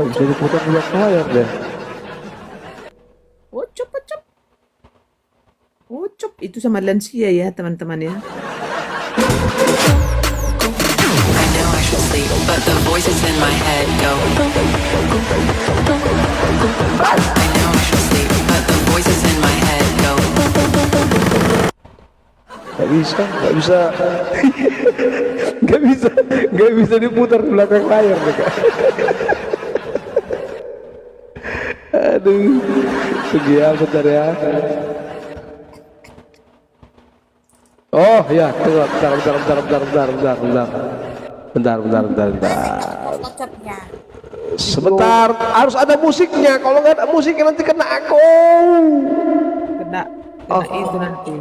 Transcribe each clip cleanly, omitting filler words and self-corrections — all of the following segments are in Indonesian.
bisa diputar di belakang layar deh. Ucup, ucup. Ucup itu sama lansia ya teman-teman ya. I know I should sleep, but the voices in my head go. I know I should sleep, but the voices in my head go. Gak bisa, gak bisa. Gak bisa diputar di belakang layar deh, Kak. Aduh, pergi ya, bentar ya. Oh ya, tunggu, bentar. Cocoknya. Sebentar, harus ada musiknya. Kalau nggak ada musiknya nanti kena aku. Kena itu nanti.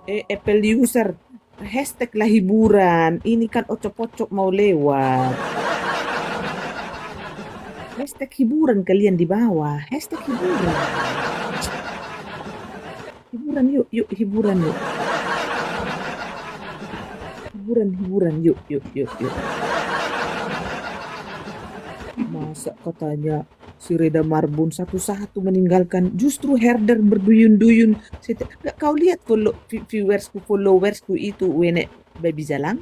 Apple user hashtag lah hiburan. Ini kan ocop-ocop mau lewat. Hashtag hiburan kalian di bawah. Hashtag hiburan. Hiburan yuk hiburan yuk. Hiburan yuk. Masa katanya si Reda Marbun satu-satu meninggalkan, justru Herder berduyun-duyun. Nggak kau lihat followersku itu wene baby jalang?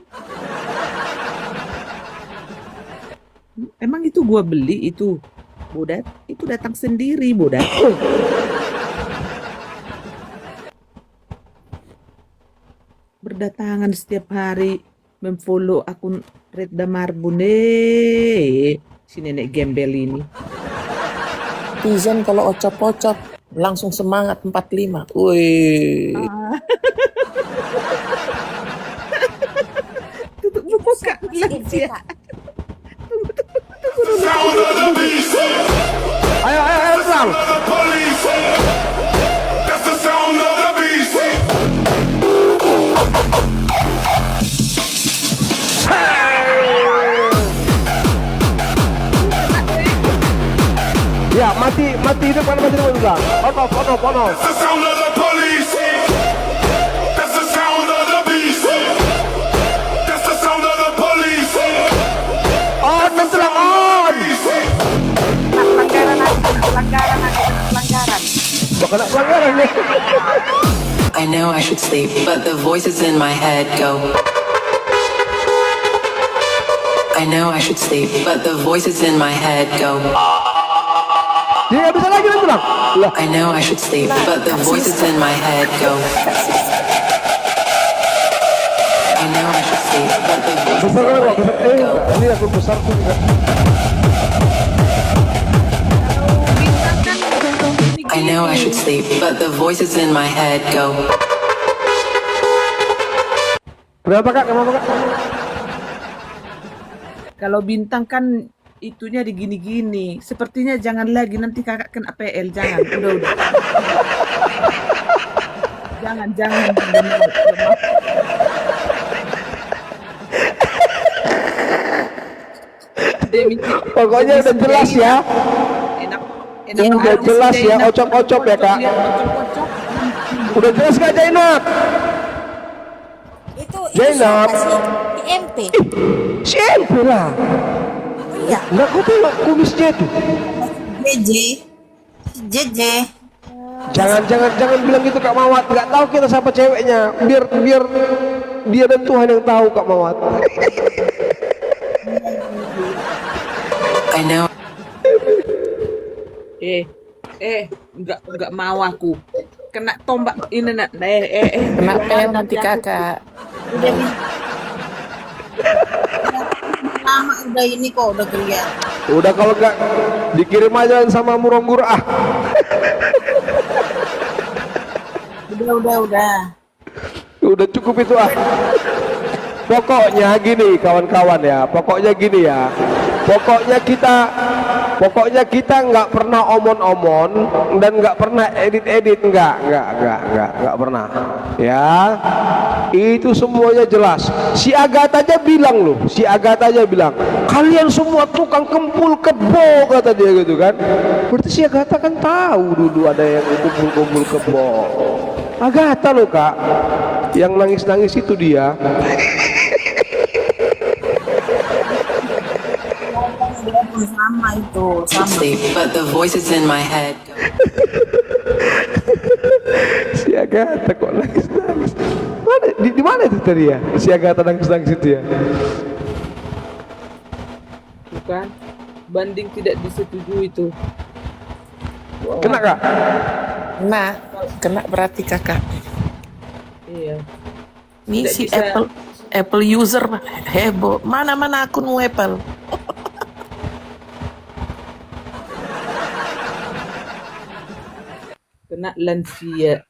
Emang itu gua beli itu bodat? Itu datang sendiri bodat. Berdatangan setiap hari memfollow akun Reda Marbun. Si nenek gembel ini. Tizen kalau ocop-ocop langsung semangat 45. Wih. Tutup buka lansia. Ayo, Bang. Ya, mati hidup mana mati hidup Bang. On off. On, mentulang on. Pelanggaran. Bakal pelanggaran nih. I know I should sleep, but the voices in my head go. I know I should sleep, but the voices in my head go. Dia nggak bisa lagi mentulang. Lah, I know I should sleep, but the voices in my head go. I know I should sleep, but the voices besar in kan my Bang? head go. Ini akun besar tuh enggak. I know I should sleep, but the voices in my head go. Kenapa Kak? Kalau bintang kan itunya digini-gini. Sepertinya jangan lagi nanti kakak kena PL. Jangan, udah. Jangan. Pokoknya udah jelas ya. Enak Udah aja jelas si ya, Zainab. ocop-ocop ya, Kak. Lihat ocop-ocop. Udah jelas Kak Zainab? Itu Zainab. siapa sih? IMP. Siapa lah? Oh iya, Nggak, kau tengok kumisnya tuh. JJ. Jangan bilang gitu Kak Mawat. Nggak tahu kita siapa ceweknya. Biar dia dan Tuhan yang tahu Kak Mawat. I know. Enggak mau aku. Kena tombak ini nak. Kena PL nanti kakak. Lama udah ini kok udah geliat. Udah kalau nggak dikirim aja sama Murong ah. Udah. Udah cukup itu ah. Pokoknya gini kawan-kawan ya. Pokoknya kita nggak pernah omon-omon dan nggak pernah edit-edit, nggak pernah ya. Itu semuanya jelas. Si Agatha aja bilang kalian semua tukang kempul kebo, kata dia gitu kan. Berarti si Agatha kan tahu dulu ada yang kumpul kebo. Agatha loh Kak, yang nangis itu dia. sama itu, should sama. sleep, but the voices in my head go. Si Agatha kok nangis-nangis. Di mana itu tadi ya? Si Agatha nangis-nangis itu ya? Bukan? Banding tidak disetujui itu. Kena kak? Nah, kena berarti kakak. Iya. Ini Tidak si bisa. Apple user heboh. Mana akun Apple? Kena lansia.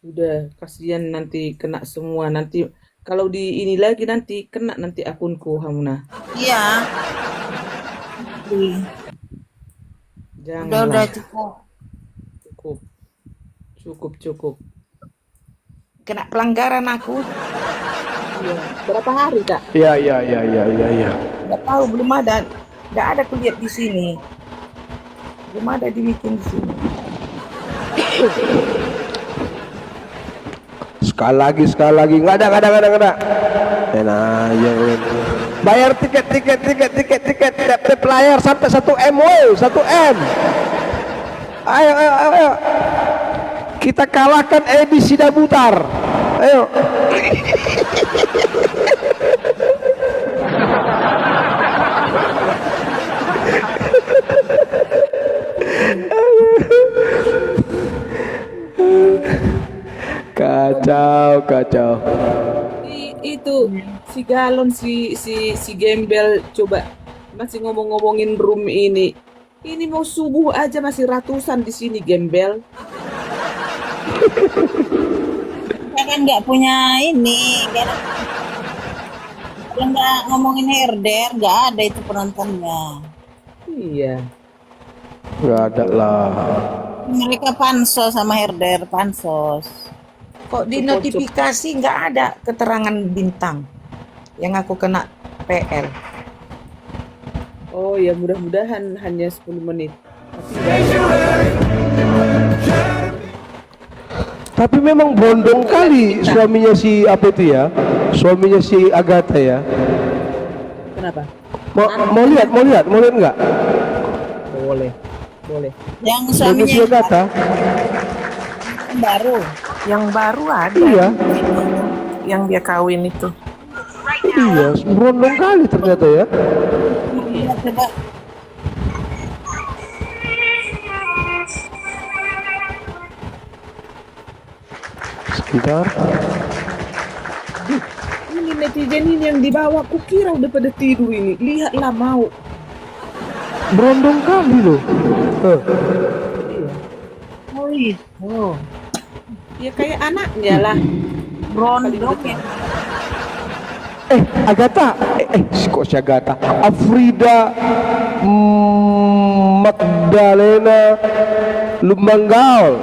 Udah, kasihan nanti kena semua. Nanti kalau di ini lagi nanti kena nanti akunku, Hamuna. Iya. Janganlah. Udah cukup. Cukup. Kena pelanggaran aku. Iya. Berapa hari, Kak? Iya. Nggak tahu, belum ada. Nggak ada kulihat di sini. Belum ada dibikin di sini. Sekali lagi. Nggak ada. Enak aja kalian. Bayar tiket. Tap layar sampai 1 M, woi, 1 M. Ayo. Kita kalahkan Edi Sidabutar. Ayo. Kacau. Itu si Galon si Gembel coba masih ngomongin room ini. Ini mau subuh aja masih ratusan di sini Gembel. Saya kan nggak punya ini. Kalau nggak ngomongin herder, nggak ada itu penontonnya. Iya. Nggak ada lah. Mereka pansos sama herder, pansos. Kok di notifikasi nggak ada keterangan bintang yang aku kena PL. Oh ya mudah-mudahan hanya 10 menit. Tapi nggak ada. Tapi memang bondong kali suaminya si apa itu ya? Suaminya si Agatha ya. Kenapa? Mau lihat nggak? Boleh. Yang Suami si suaminya Agatha? baru. Yang baru ada. Iya. Yang dia kawin itu. Iya, berondong kali ternyata ya. Iya, coba. Sebentar. Ini netizen ini yang di bawah, kukira udah pada tidur ini. Lihatlah mau. Berondong kali loh. Oh itu. Ya kayak anaknya lah. Brondong ya. Agatha. Kok si Agatha? Afrida Magdalena Lumbanggaul.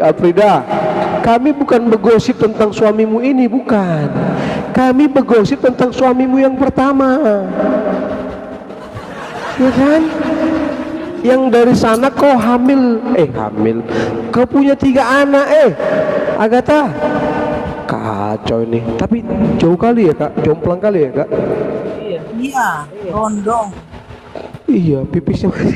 Afrida, kami bukan bergosip tentang suamimu ini, bukan. Kami bergosip tentang suamimu yang pertama. Ya kan? Yang dari sana kau hamil. Kau punya 3 anak, Agatha. Kacau ini. Tapi jauh kali ya, Kak. Jomplang kali ya, Kak. Iya, brondong. Iya, pipisnya masih.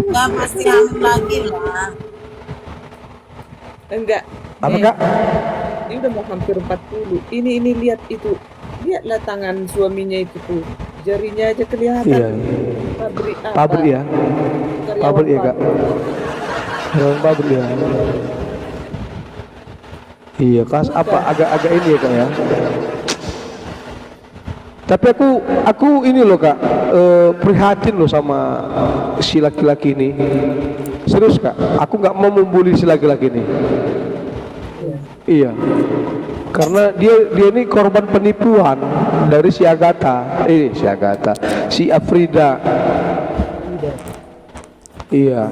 Nggak pasti hamil lagi lah. Enggak. Apa, Nih, Kak? Ini udah mau hampir 40. Ini lihat itu. Lihatlah tangan suaminya itu tuh. Jarinya aja kelihatan. Iya. Pabrik apa? Pabrik ya. Karyawan Pabrik ya, Kak. Karyawan pabrik ya. Iya, kas apa agak ini ya, Kak ya. Tapi aku ini loh, Kak, prihatin loh sama si laki-laki ini. Serius, Kak, aku nggak mau membuli si laki-laki ini. Iya, karena dia ini korban penipuan dari si Agatha. Si Afrida. Iya,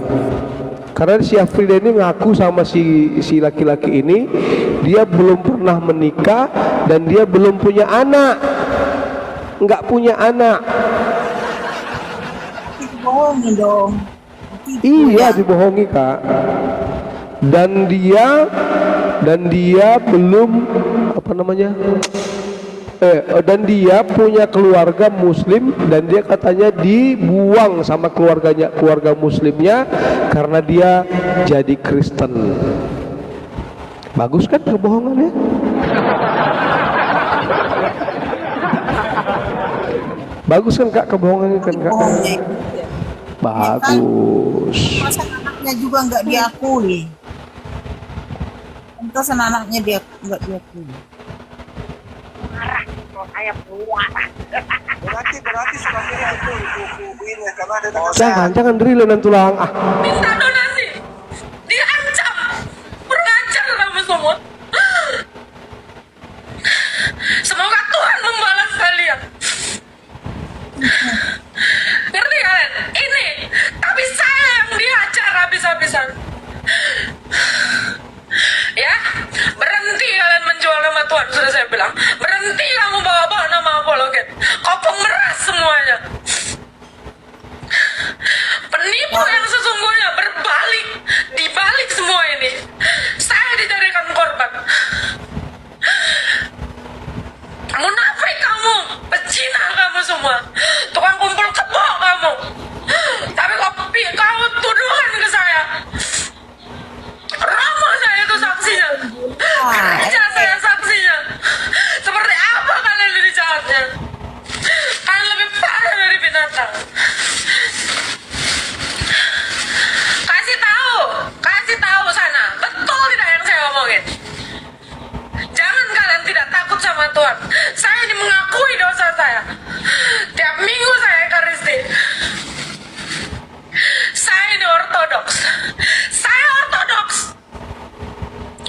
karena si Afrida ini ngaku sama si laki-laki ini, dia belum pernah menikah dan dia belum punya anak. Nggak punya anak. bohongi dong. Iya, dibohongi Kak. Dan dia belum apa namanya? Dan dia punya keluarga muslim dan dia katanya dibuang sama keluarga muslimnya karena dia jadi Kristen. Bagus kan kebohongannya? Bagus kan Kak kebohongannya kan Kak? Bohongnya. Bagus. Masa anaknya juga nggak diakui. Entah anaknya dia nggak diakui. Berarti sebenarnya itu ini karena ada dengan Jangan drilenan tulang ah. Minta donasi, diancam, berngajar kamu semua. Semoga Tuhan membalas kalian. Ngerti kalian? Ini, tapi saya yang dihajar habis-habisan. Ya, berhenti kalian menjual nama Tuhan, sudah saya bilang. Berhenti kamu bawa-bawa nama apologet. Kau pemeras semuanya. Penipu yang sesungguhnya berbalik, dibalik semua ini. Saya dijadikan korban. Munafik kamu, pecina kamu semua, tukang kumpul kebo kamu. Tapi kau tuduhan ke saya. Romo saya itu saksinya. Kerja saya saksinya. Seperti apa kalian ini jahatnya? Kalian lebih parah dari binatang. Kasih tahu sana. Betul tidak yang saya omongin? Jangan kalian tidak takut sama Tuhan. Saya ini mengakui dosa saya. Tiap minggu saya ekaristi. Saya ini ortodoks. Saya ortodoks.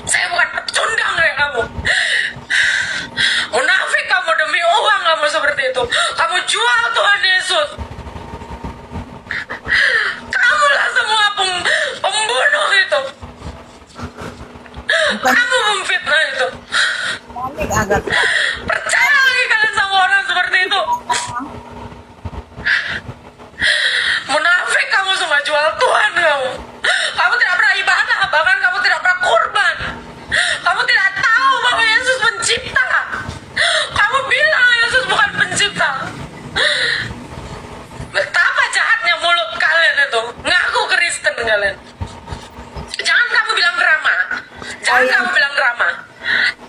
Saya bukan pecundang kayak kamu. Munafik kamu demi uang kamu seperti itu. Kamu jual Tuhan Yesus. Kamulah semua pembunuh itu. Kamu memfitnah itu. Panik agak. Percaya lagi kalian sama orang seperti itu? Munafik kamu semua, jual Tuhan kamu. Kamu tidak pernah ibadah, bahkan kamu tidak pernah kurban. Kamu tidak tahu bahwa Yesus pencipta. Kamu bilang Yesus bukan pencipta. Betapa jahatnya mulut kalian itu. Ngaku Kristen kalian. Jangan kamu bilang drama. Jangan kamu bilang drama.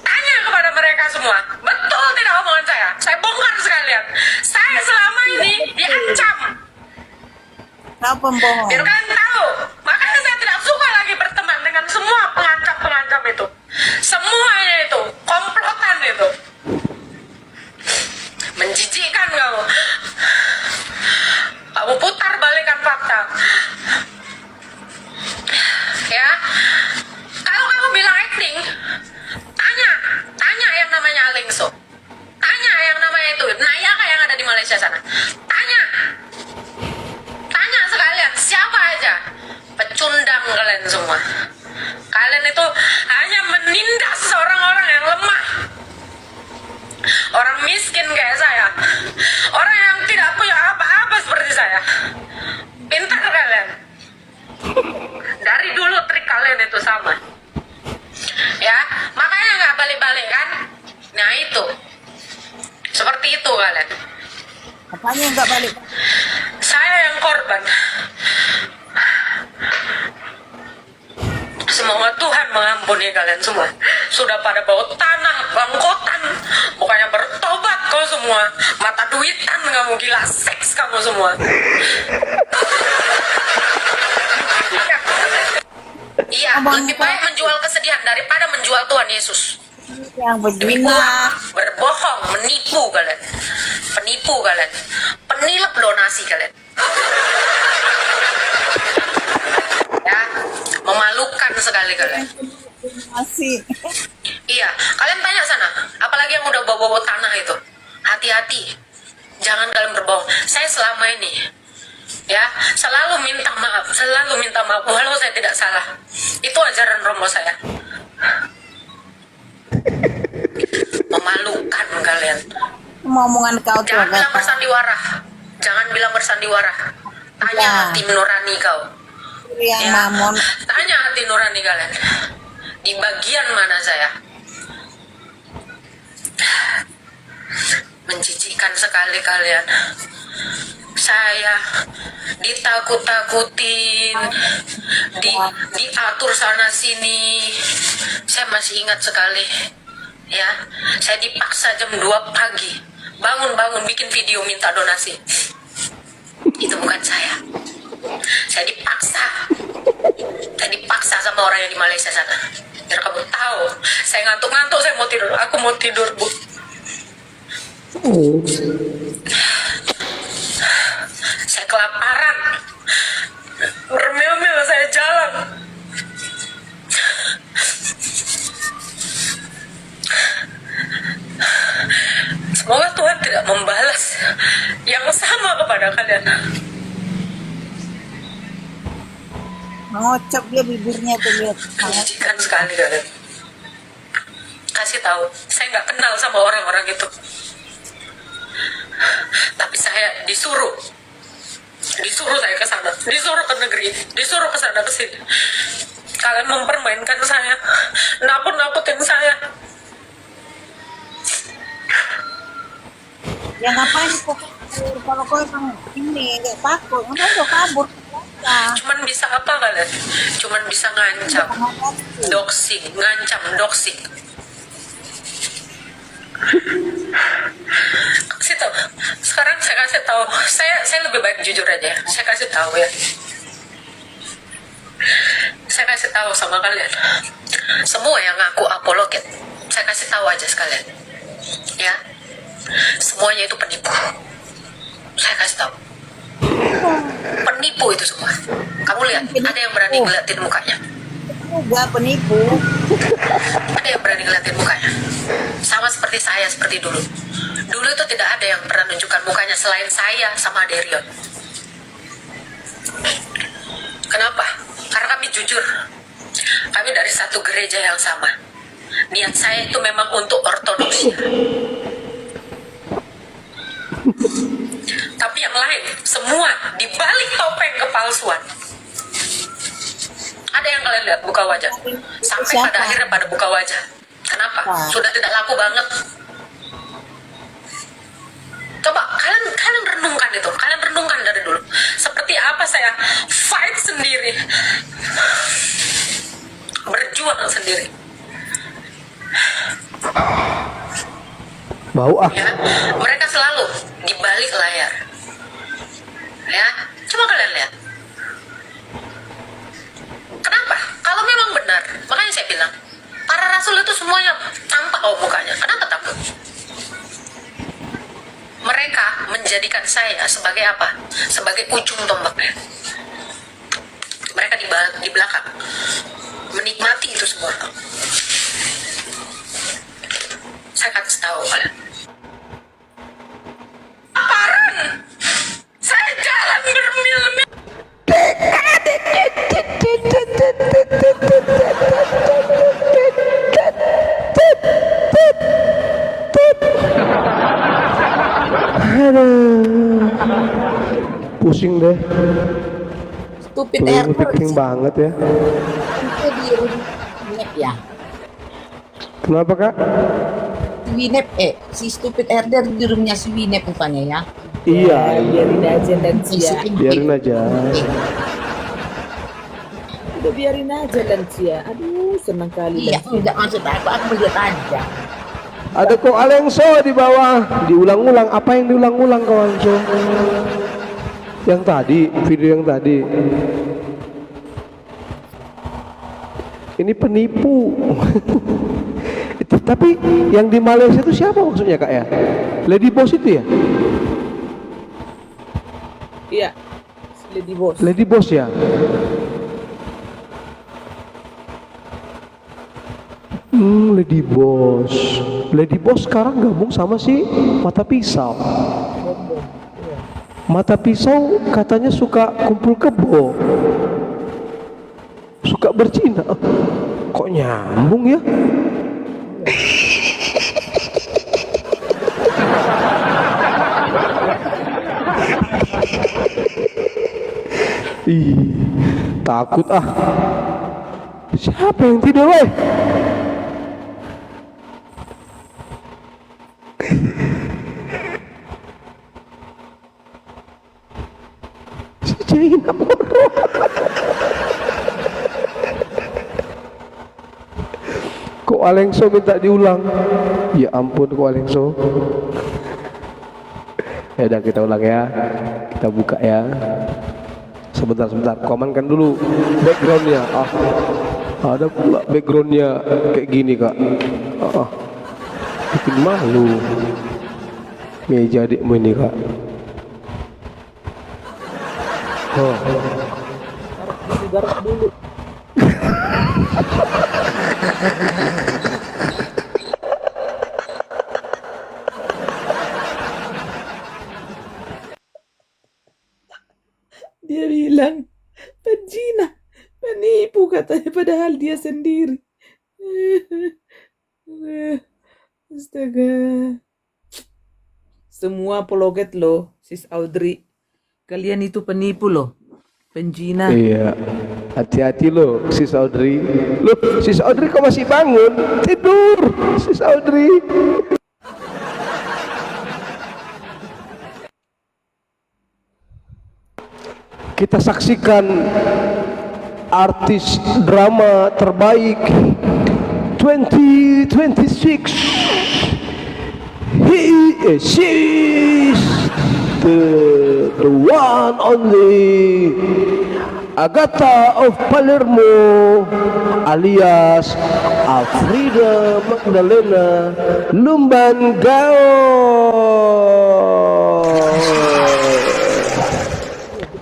Tanya kepada mereka semua. Betul tidak omongan saya? Saya bongkar sekalian. Saya selama ini diancam. Kau pembohong. Biar kalian tahu. Makanya saya tidak suka lagi berteman dengan semua pengancam-pengancam itu. Semuanya itu. Komplotan itu. Menjijikkan kamu. Kamu putar balikan fakta. Ya. Kalau kamu bilang acting, tanya yang namanya Alengso. Tanya yang namanya itu Nayaka yang ada di Malaysia sana. Tanya sekalian siapa aja. Pecundang kalian semua. Kalian itu hanya menindas orang-orang yang lemah. Orang miskin kayak saya. Orang yang tidak punya apa-apa seperti saya. Pintar kalian. Dari dulu trik kalian itu sama. Ya, makanya nggak balik-balik kan? Nah itu. Seperti itu kalian. Apanya nggak balik? Saya yang korban. Semoga Tuhan mengampuni kalian semua. Sudah pada bau tanah, bangkotan. Bukannya bertobat kau semua. Mata duitan kamu, gila seks kamu semua. Iya, lebih baik menjual kesedihan daripada menjual Tuhan Yesus. Yang Demi begini. uang, berbohong, menipu kalian. Penipu kalian. Penilap donasi kalian. Ya, memalukan sekali kalian. Masih. Iya, kalian tanya sana. Apalagi yang udah bawa-bawa tanah itu. Hati-hati. Jangan kalian berbohong. Saya selama ini ya selalu minta maaf walau saya tidak salah. Itu ajaran Romo saya. Memalukan kalian. Semua omongan kau tuh Jangan bilang agak. bersandiwara. Jangan bilang bersandiwara. Tanya Ya. hati nurani kau. Yang Ya. mamon. Tanya hati nurani kalian. Di bagian mana saya? Menjijikkan sekali kalian. Saya ditakut-takutin, diatur sana sini. Saya masih ingat sekali. Ya, saya dipaksa jam 2 pagi. Bangun-bangun bikin video minta donasi. Itu bukan saya. Saya dipaksa. Saya dipaksa sama orang yang di Malaysia sana. Biar kamu tahu, saya ngantuk-ngantuk, saya mau tidur. Aku mau tidur, Bu. Saya kelaparan. Bermil-mil saya jalan. Semoga Tuhan tidak membalas yang sama kepada kalian. Ngocap dia bibirnya tuh lihat. Menjijikan sekali kalian. Kasih tahu, saya nggak kenal sama orang-orang itu. Tapi saya disuruh saya ke sana, disuruh ke negeri, disuruh ke sana ke sini. Kalian mempermainkan saya, nakut-nakutin saya. Ya ngapain kok kalau kau emang ini nggak takut, ngapain kau kabur? Ya. Cuman bisa apa kalian? Cuman bisa ngancam, doxing, ngancam, doxing. Kasih tahu. Sekarang saya kasih tahu. Saya lebih baik jujur aja. Saya kasih tahu ya. Saya kasih tahu sama kalian. Semua yang ngaku apologet, saya kasih tahu aja sekalian. Ya. Semuanya itu penipu. Saya kasih tahu. Penipu itu semua. Kamu lihat, ada yang berani ngeliatin mukanya. Juga penipu. Ada yang berani ngeliatin mukanya. Sama seperti saya, seperti dulu. Dulu itu tidak ada yang pernah menunjukkan mukanya selain saya sama Derion. Kenapa? Karena kami jujur. Kami dari satu gereja yang sama. Niat saya itu memang untuk ortodoksi. Tapi yang lain, semua dibalik topeng kepalsuan. Ada yang kalian lihat buka wajah. Sampai pada akhirnya pada buka wajah. Kenapa? Sudah tidak laku banget. Coba kalian renungkan itu. Kalian renungkan dari dulu. Seperti apa saya fight sendiri. Berjuang sendiri. Bau ah. Ya, mereka selalu di balik layar. Ya, coba kalian lihat. Kenapa? Kalau memang benar, makanya saya bilang, para rasul itu semuanya tampak mukanya. Kenapa takut? Mereka menjadikan saya sebagai apa? Sebagai ujung tombaknya. Mereka di belakang menikmati itu semua. Saya kasih tahu kalian. Kelaparan. Saya jalan bermil-mil. Aduh. Pusing deh. Stupid Pusing Herder banget ya. itu di Winep ya. Kenapa kak? Winep si Stupid Herder di rumahnya si Winep rupanya ya. Iya, Biarin aja lansia. biarin aja. Udah biarin aja lansia. Aduh, senang kali Iya, lansia. enggak maksud aku melihat aja. Ada kok Alengso di bawah. Diulang-ulang. Apa yang diulang-ulang kawan so? Yang tadi, video yang tadi. Ini penipu. Tapi yang di Malaysia itu siapa maksudnya kak ya? Lady Boss itu ya? Iya. Lady Boss. Lady Boss ya? Lady Boss. Lady Boss sekarang gabung sama si Mata Pisau. Mata Pisau katanya suka kumpul kebo, suka bercina. Kok nyambung ya? Ih, takut ah. Siapa yang tidur, weh? Si Jaina bodoh. Kok Alengso minta diulang? Ya ampun, kok Alengso. Ya udah, kita ulang ya. Kita buka ya. Sebentar, aku amankan dulu backgroundnya. Ada pula backgroundnya kayak gini, Kak. Bikin malu meja adikmu ini, Kak. Garap dulu. Dia bilang, Penjina, penipu katanya, padahal dia sendiri. Astaga. Semua apologet loh, Sis Audrey. Kalian itu penipu loh. Penjina. Iya, hati-hati loh, Sis Audrey. Loh, Sis Audrey kok masih bangun? Tidur, Sis Audrey. Kita saksikan artis drama terbaik 2026. She is the one only Agatha of Palermo alias Afrida Magdalena Lumbangao.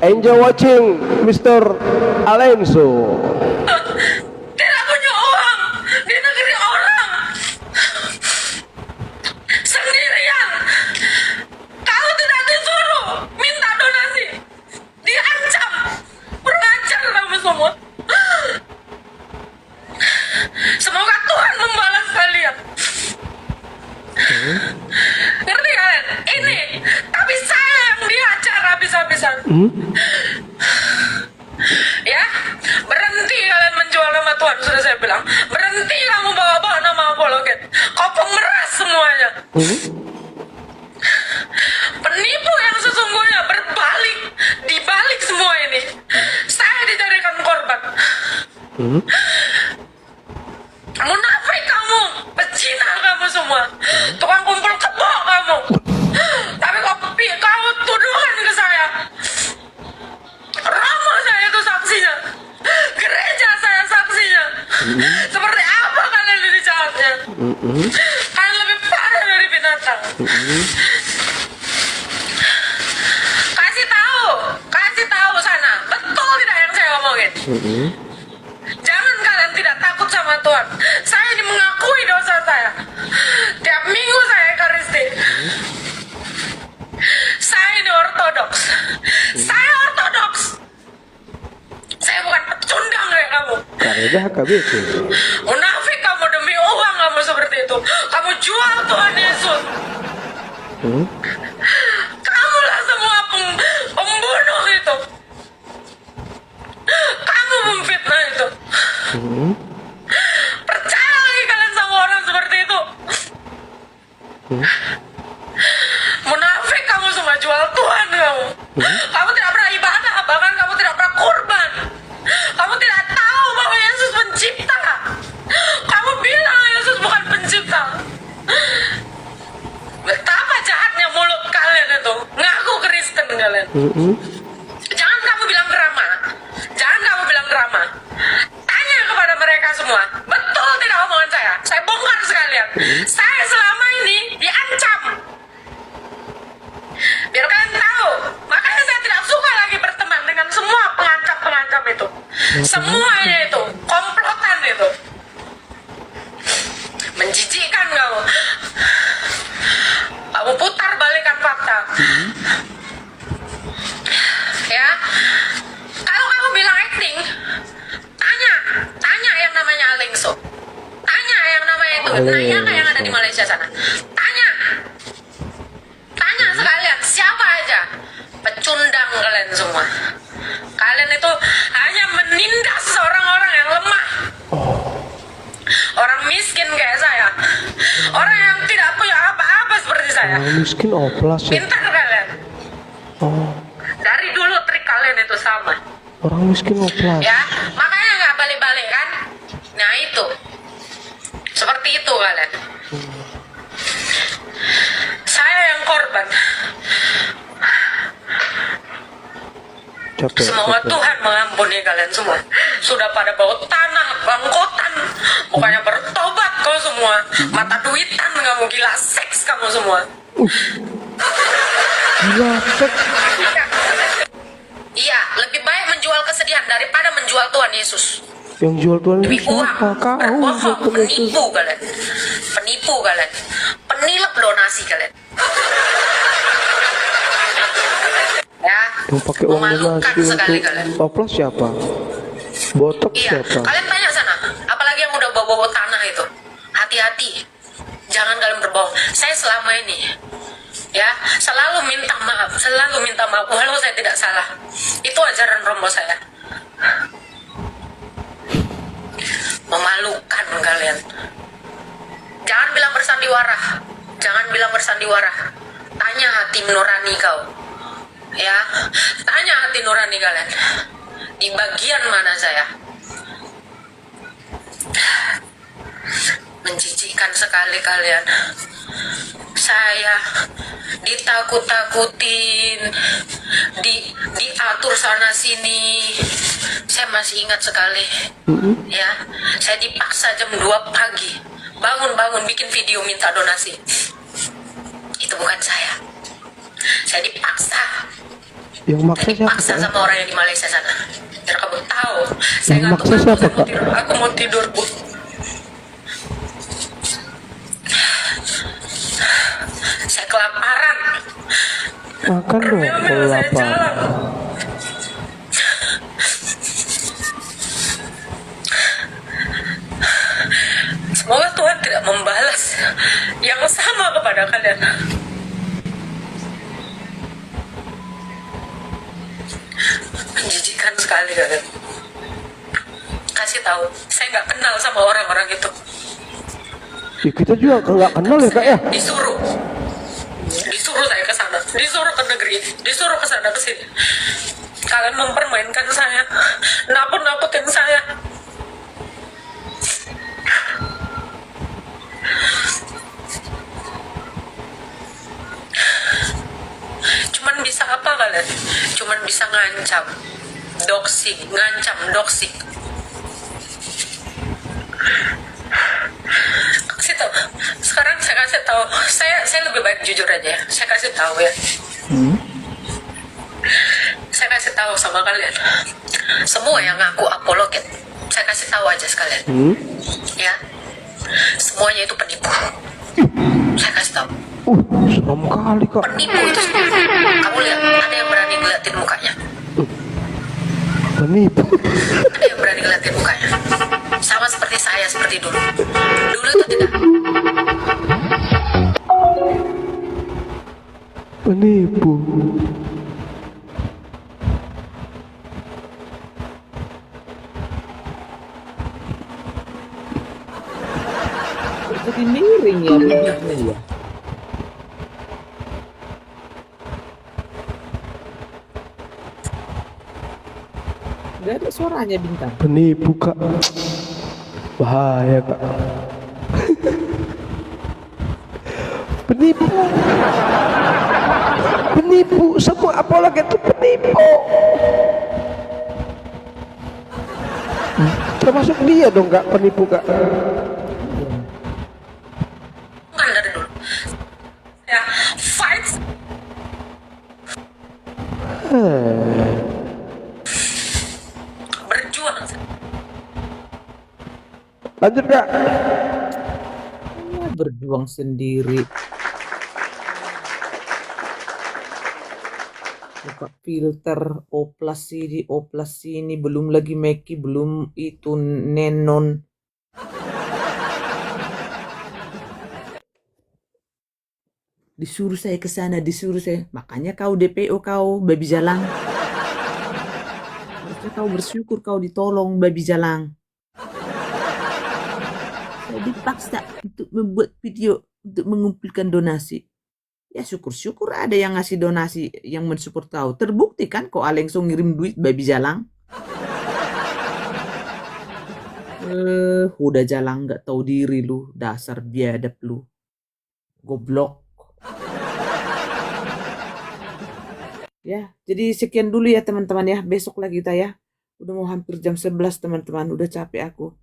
Enjoy watching Mr. Alonso. Tidak punya uang di negeri orang. Sendirian. Kalau tidak disuruh minta donasi, diancam. Kurang ajar kamu semua. Semoga Tuhan membalas kalian. Ngerti kalian? Ini, tapi saya yang diajar habis-habisan. Ya, berhenti kalian menjual nama Tuhan, sudah saya bilang. Berhenti kamu bawa-bawa nama apologet. Kau pemeras semuanya. Penipu yang sesungguhnya berbalik, dibalik semua ini. Saya dijadikan korban. Munafik kamu, pecina kamu semua, tukang kumpul kebo kamu. Tapi kau tuduhan ke saya. Romo saya itu saksinya, gereja saya saksinya. Seperti apa kalian ini jahatnya? Kalian lebih parah dari binatang. Kasih tahu sana, betul tidak yang saya omongin? Jangan kalian tidak takut sama Tuhan. Saya ini mengakui dosa saya. Tiap minggu saya Ekaristi. Saya ini ortodoks. Saya ortodoks. Saya bukan pecundang kayak kamu. Karena HKBP. Munafik kamu, demi uang kamu seperti itu. Kamu jual Tuhan Yesus. Kamulah semua pembunuh itu. Kamu memfitnah itu. Percaya lagi kalian sama orang seperti itu? Munafik kamu, semua jual Tuhan kamu. Kamu tidak pernah ibadah, bahkan kamu tidak pernah kurban. Kamu tidak tahu bahwa Yesus pencipta. Kamu bilang Yesus bukan pencipta. Betapa jahatnya mulut kalian itu. Ngaku Kristen kalian. Jangan kamu bilang drama. Jangan kamu bilang drama. Tanya kepada mereka semua. Betul tidak omongan saya? Saya bongkar sekalian. Saya selama ini diancam. Biar kalian tahu. Makanya saya tidak suka lagi berteman dengan semua pengancam-pengancam itu. Semuanya itu. Komplotan itu. Menjijikkan kamu. Kamu putar balikan fakta. Ya. Kalau kamu bilang acting, tanya yang namanya Alengso. Tanya yang namanya itu, Naya yang ada di Malaysia sana. Tanya sekalian, siapa aja. Pecundang kalian semua. Kalian itu saya. Orang miskin oplas ya. Pintar kalian. Oh, Dari dulu trik kalian itu sama. orang miskin oplas. Ya, makanya nggak balik-balik kan? Nah itu. Seperti itu kalian. Saya yang korban. Capek, Semoga capek. Tuhan mengampuni kalian semua. Sudah pada bawa tanah, bangkotan. Pokoknya bertobat kau semua. Mata duitan kamu, gila seks kamu semua. Gila, seks. Iya, lebih baik menjual kesedihan daripada menjual Tuhan Yesus. Yang jual Tuhan Demi itu uang, siapa? Kau berbohong, jual Tuhan Yesus. penipu kalian. Penipu kalian. Penilap donasi kalian. Ya, Yang pakai uang memalukan donasi sekali kalian. untuk oplas siapa? Botok Iya, siapa? kalian tanya sana. Apalagi yang udah bawa-bawa tanah itu. Hati-hati. Jangan kalian berbohong. Saya selama ini ya selalu minta maaf walau saya tidak salah. Itu ajaran Romo saya. Memalukan kalian. Jangan bilang bersandiwara. Jangan bilang bersandiwara. Tanya hati nurani kau. Ya, tanya hati nurani kalian. Di bagian mana saya? Menjijikkan sekali kalian. Saya ditakut-takutin, diatur sana sini. Saya masih ingat sekali. Ya, saya dipaksa jam 2 pagi. Bangun bikin video minta donasi. Itu bukan saya. Saya dipaksa. Yang maksa siapa? Dipaksa Kak? sama orang yang di Malaysia sana. Biar kamu tahu. Saya Yang ngantuk, maksa siapa, saya mau Kak? tidur. Aku mau tidur, Bu. Saya kelaparan. Makan dong kalau Mil-mil saya lapar. jalan. Semoga Tuhan tidak membalas yang sama kepada kalian. Menjijikan sekali kalian. Kasih tahu, saya nggak kenal sama orang-orang itu. Ya, kita juga nggak kenal ya kak ya. Disuruh saya ke sana, disuruh ke negeri, disuruh ke sana ke sini. Kalian mempermainkan saya, nakut-nakutin saya. Cuman bisa apa kalian? Cuman bisa ngancam, doxing. Kasih tahu. Sekarang saya kasih tahu. Saya lebih baik jujur aja ya. Saya kasih tahu ya. Saya kasih tahu sama kalian. Semua yang ngaku apologet, saya kasih tahu aja sekalian. Ya. Semuanya itu penipu. Saya kasih tahu. Seram kali kak. Penipu itu semua. Kamu lihat, ada yang berani ngeliatin mukanya. Penipu. Ada yang berani ngeliatin mukanya. Sama seperti saya, seperti dulu. Dulu itu tidak. Penipu. Jadi miring ya bibirnya ya. Gak ada suaranya bintang. Penipu kak. Bahaya kak. Penipu. Penipu. Semua apalagi itu penipu. Termasuk dia dong kak, penipu kak. Bukan dari dulu. Ya, fight. Berjuang. Lanjut kak. Ya, berjuang sendiri. Buka filter, oplas sini, belum lagi Meki, belum itu Nenon. Disuruh saya ke sana, disuruh saya. Makanya kau DPO kau, babi jalang. Harusnya kau bersyukur kau ditolong, babi jalang. Saya dipaksa untuk membuat video untuk mengumpulkan donasi. Ya syukur-syukur ada yang ngasih donasi yang mensupport kau. Terbukti kan kau langsung ngirim duit babi jalang. Udah jalang nggak tahu diri lu, dasar biadab lu. Goblok. Ya, jadi sekian dulu ya teman-teman ya. Besok lagi kita ya. Udah mau hampir jam 11 teman-teman. Udah capek aku.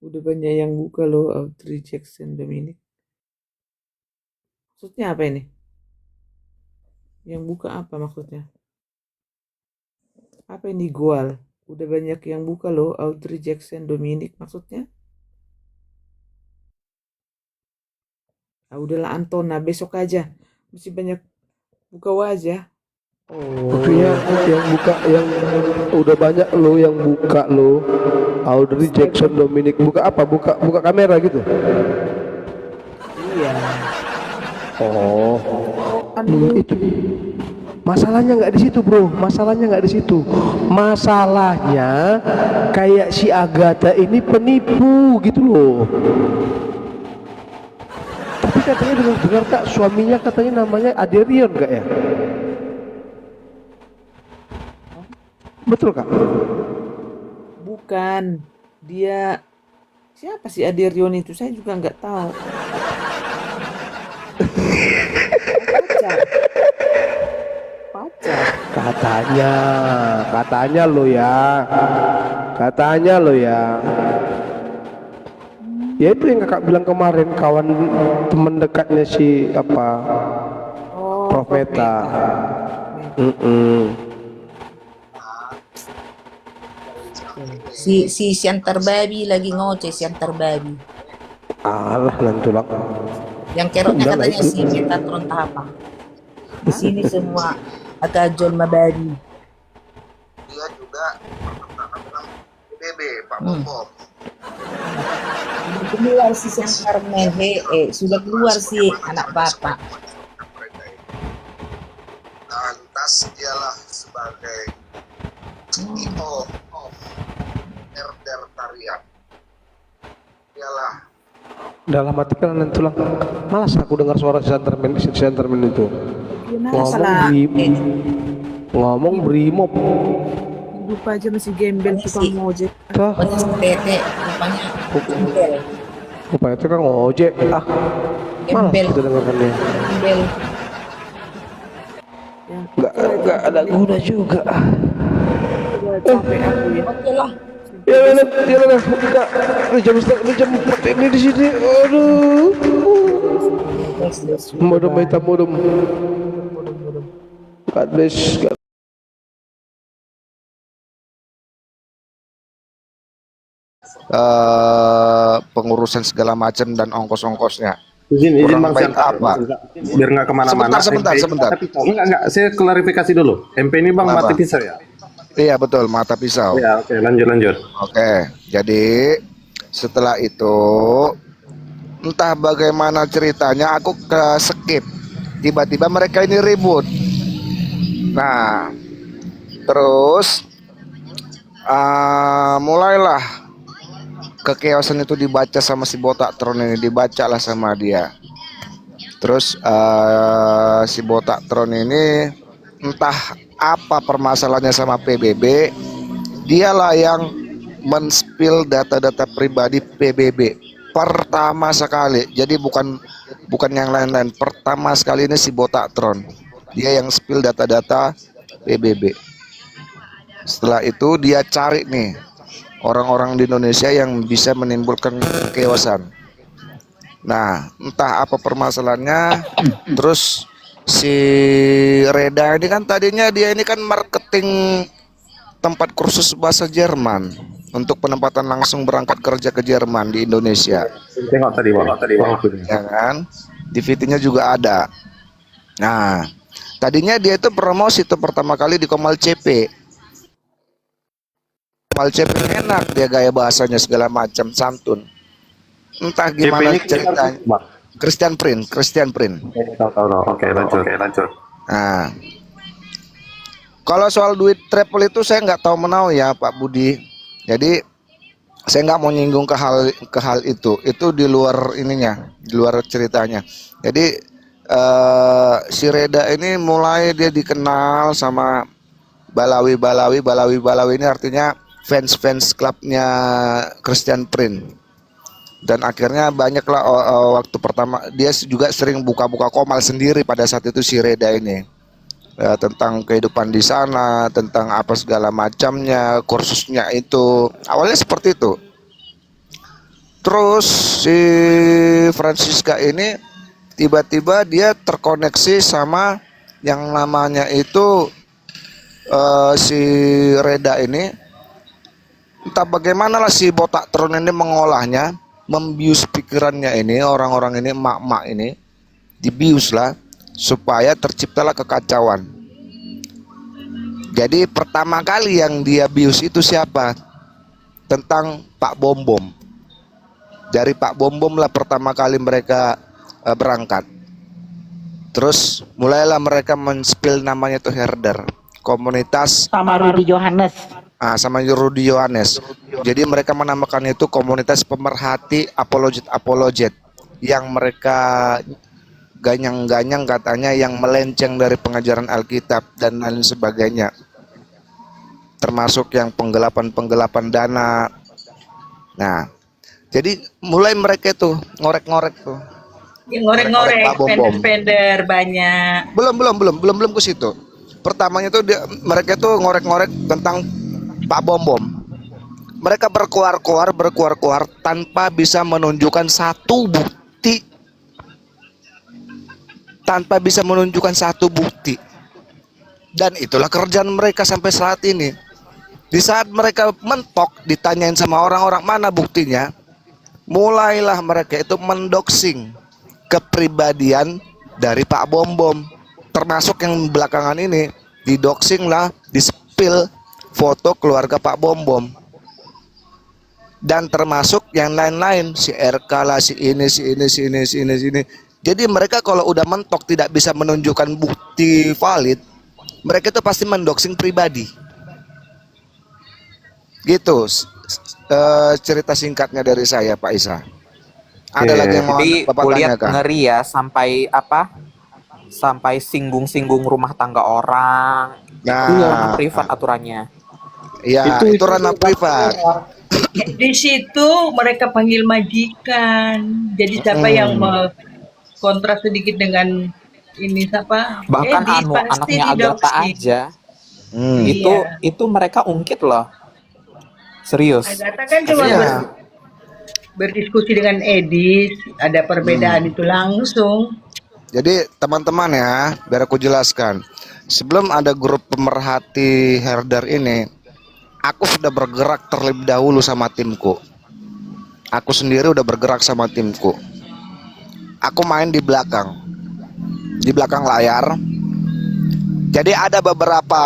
Udah banyak yang buka loh. Audrey Jackson Dominic. Maksudnya apa ini? Yang buka apa maksudnya? Apa ini goal? Udah banyak yang buka loh. Audrey Jackson Dominic maksudnya? Ah, udahlah Antona, besok aja. Masih banyak buka wajah. Maksudnya yang buka, yang udah banyak lo yang buka lo. Audrey Jackson Dominic buka apa? Buka kamera gitu. Iya. Oh, Kan lu itu masalahnya nggak di situ bro. Masalahnya nggak di situ. Masalahnya kayak si Agatha ini penipu gitu loh. Tapi katanya dengar kak, suaminya katanya namanya Aderion kak ya? Betul kak? bukan. Dia siapa sih Aderion itu? Saya juga nggak tahu. Pacar. Pacar. Katanya lo ya. Katanya lo ya. Ya itu yang kakak bilang kemarin, kawan teman dekatnya si apa, Oh, Profeta. Si Siantar Babi lagi ngoceh, Siantar Babi. Alah nantulang. Yang keroknya Udah lah katanya itu. si Metatron Tahapa. Di sini semua akajol mababi. Dia juga PBB Pak Bom. Sudah keluar si Siantar Mehe, sudah keluar si anak bapak. Lantas dialah sebagai CEO Herder Tarian. Dialah Dalam hati kan nantulang. Malas aku dengar suara si Santermin itu. Gimana salah? Ngomong brimob. Hidup aja masih gembel tukang ngojek. Tah, Pokoknya si Tete rupanya gembel. rupanya itu kan ngojek. Ah, malas Gembel. kita dengarkan dia. Gembel. Nggak ada guna juga. Udah capek aku ya. Oke lah. Ya lah, enggak. Jam 4 ini di sini. Aduh. Modem hitam modem. God bless. Pengurusan segala macam dan ongkos-ongkosnya. Izin Kurang Bang baik Siantar, apa? biar nggak kemana-mana. Sebentar. Enggak, saya klarifikasi dulu. MP ini Bang Kenapa? mati pisau ya? Iya betul, mata pisau. Ya, oke, lanjut. Oke, jadi setelah itu entah bagaimana ceritanya aku ke skip. Tiba-tiba mereka ini ribut. Nah, terus mulailah kekeosan itu dibaca sama si Botak Tron ini, dibacalah sama dia. Terus si Botak Tron ini entah apa permasalahannya sama PBB, dialah yang men-spill data-data pribadi PBB pertama sekali. Jadi bukan yang lain-lain. Pertama sekali ini si Botak Tron, dia yang spill data-data PBB. Setelah itu dia cari nih orang-orang di Indonesia yang bisa menimbulkan kekeosan. Nah, entah apa permasalahannya. Terus si Reda ini kan tadinya dia ini kan marketing tempat kursus bahasa Jerman untuk penempatan langsung berangkat kerja ke Jerman di Indonesia. Tengok tadi Bang. Ya kan? DVD-nya juga ada. Nah, tadinya dia itu promosi itu pertama kali di Komal CP. Komal CP enak, dia gaya bahasanya segala macam, santun. Entah gimana ceritanya. Christian Print. Tahu. Oke, lanjut. Nah, kalau soal duit travel itu saya nggak tahu menau ya Pak Budi. Jadi saya nggak mau nyinggung ke hal itu di luar ininya, di luar ceritanya. Jadi si Reda ini mulai dia dikenal sama Balawi ini artinya fans klubnya Christian Prince. Dan akhirnya banyaklah waktu pertama dia juga sering buka-buka komal sendiri pada saat itu si Reda ini. Tentang kehidupan di sana, tentang apa segala macamnya, kursusnya itu. Awalnya seperti itu. Terus si Francisca ini tiba-tiba dia terkoneksi sama yang namanya itu si Reda ini. Entah bagaimana lah si botak tron ini mengolahnya, membius pikirannya ini, orang-orang ini, emak-emak ini, dibius lah supaya terciptalah kekacauan. Jadi pertama kali yang dia bius itu siapa? Tentang Pak Bom Bom. Dari Pak Bom Bom lah pertama kali mereka berangkat. Terus mulailah mereka men-spill namanya itu herder, komunitas sama Rudy Johannes. Sama Rudy Yohanes. Jadi mereka menamakan itu komunitas pemerhati apologet yang mereka ganyang-ganyang katanya yang melenceng dari pengajaran Alkitab dan lain sebagainya. Termasuk yang penggelapan dana. Nah, jadi mulai mereka itu ngorek-ngorek tuh. Ngorek-ngorek, spender banyak. Belum ke situ. Pertamanya tuh mereka tuh ngorek-ngorek tentang Pak Bom Bom. Mereka berkuar-kuar tanpa bisa menunjukkan satu bukti. Dan itulah kerjaan mereka sampai saat ini. Di saat mereka mentok, ditanyain sama orang-orang mana buktinya, mulailah mereka itu mendoxing kepribadian dari Pak Bom Bom. Termasuk yang belakangan ini, didoxing lah, di-spill foto keluarga Pak Bom Bom. Dan termasuk yang lain-lain, si RK lah, si ini. Jadi mereka kalau udah mentok tidak bisa menunjukkan bukti valid, mereka itu pasti mendoxing pribadi. Gitu cerita singkatnya dari saya, Pak Isa. Ada lagi yang mau Bapak tanyakan? Ngeri ya, sampai singgung-singgung rumah tangga orang. Itu privat aturannya. Ya, itu ranah privat. Di situ mereka panggil majikan. Jadi siapa yang kontras sedikit dengan ini siapa? Bahkan anaknya Agatha aja. Itu mereka ungkit loh. Serius. Agatha kan cuma berdiskusi dengan Edis, ada perbedaan itu langsung. Jadi teman-teman ya, biar aku jelaskan. Sebelum ada grup pemerhati herder ini, aku sudah bergerak terlebih dahulu sama timku. Aku sendiri udah bergerak sama timku. Aku main di belakang layar. Jadi ada beberapa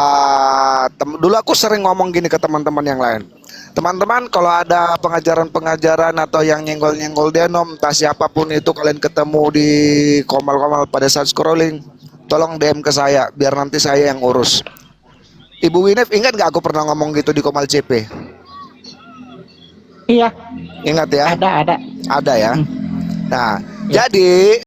dulu aku sering ngomong gini ke teman-teman yang lain. Teman-teman, kalau ada pengajaran atau yang nyenggol-nyenggol denom, entah siapapun itu kalian ketemu di komal-komal pada saat scrolling, tolong DM ke saya, biar nanti saya yang urus. Ibu Winef, ingat gak aku pernah ngomong gitu di Komal CP? Iya. Ingat ya? Ada. Ada ya? Nah, jadi